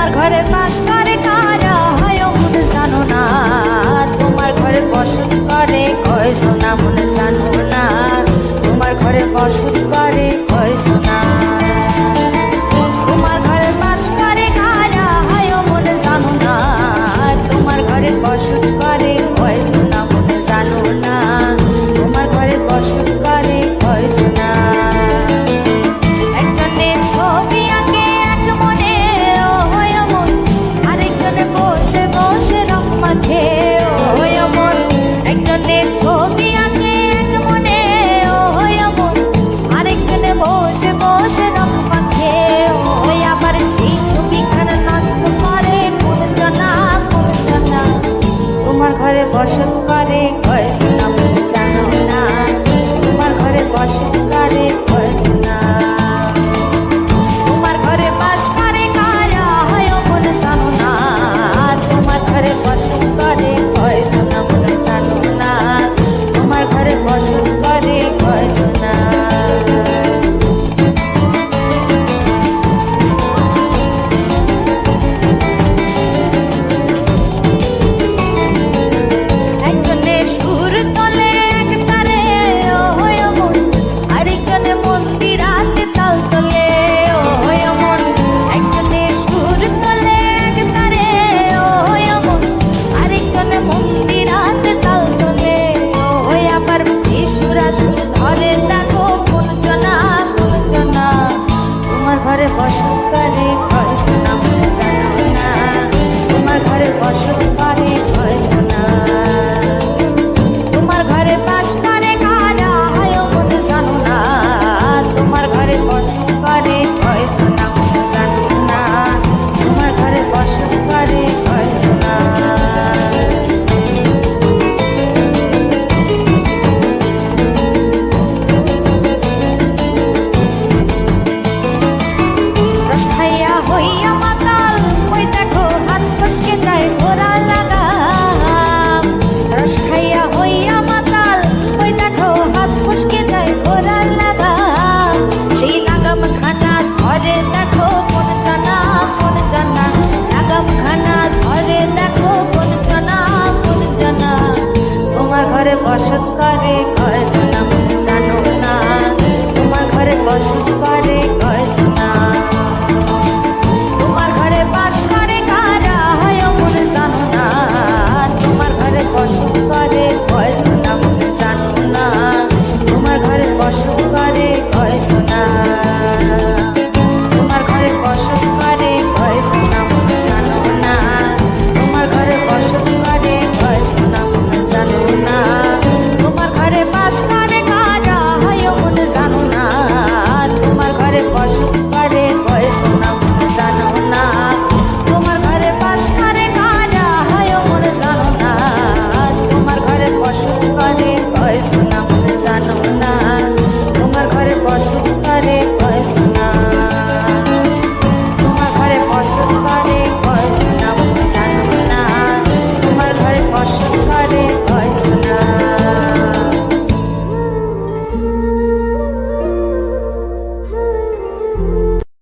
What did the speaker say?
তোমার ঘরে বাস করে কারা হয় মনে জানো না, তোমার ঘরে বসত করে কয়জন মনে জানো না, তোমার ঘরে বসত করে কয়জন। তোমার ঘরে বাস করে কারা হয় মনে জানো না, তোমার ঘরে বসত করে কয়জন মনে জানো না, তোমার ঘরে বসত করে কয়জন। একজনে ছবি আঁকে এক মনে ও হয় মন, আরেকজনে বসে বসে রং মাখে ও হয় মন। একজনে ছবি আঁকে এক মনে ও হয় মন, আরেকজনে বসে বসে রং মাখে ও হয়। আবার সেই ছবিখানা নষ্ট করে কোন জনা কোন জনা, তোমার ঘরে বসত করে কয়জন মনে জানো না, তোমার ঘরে বসত করে কয়জন। তোমার ঘরে বাস করে কারা হয় মনে জানো না, তোমার ঘরে বসত করে কয়জন মনে জানো না, তোমার ঘরে বসত করে কয়জন। একজনে সুর তোলে এক তারে ও হয় মন, আরেকজনে মন্দির হাতে তাল তোলে ও হয় মন। একজনে সুর তোলে এক তারে ও হয় মন, আরেকজনে মন্দির হাতে তাল তোলে ও হয়। আবার সুরা সুর ধরে দেখো কোন জনা কোন জনা, তোমার ঘরে বসত করে কয়জন মনে জানো না, তোমার ঘরে বসত করে কয়জন। তোমার ঘরে বাস করে কারা হয় মনে জানো না, তোমার ঘরে বসত করে কয়জন মনে জানো না, তোমার ঘরে বসত করে কয়জন। রস খাইয়া হইয়া মাতাল ওই দেখো হাত ফসকে যায় ঘোরা লাগাম, রস খাইয়া হইয়া মাতাল ওই দেখো হাত ফসকে যায় ঘোরা লাগাম। সেই লাগাম খানা ধরে দেখো কোন জানা কোন জানা, লাগাম খানা ধরে দেখো কোন জানা কোন জানা, তোমার ঘরে বসত করে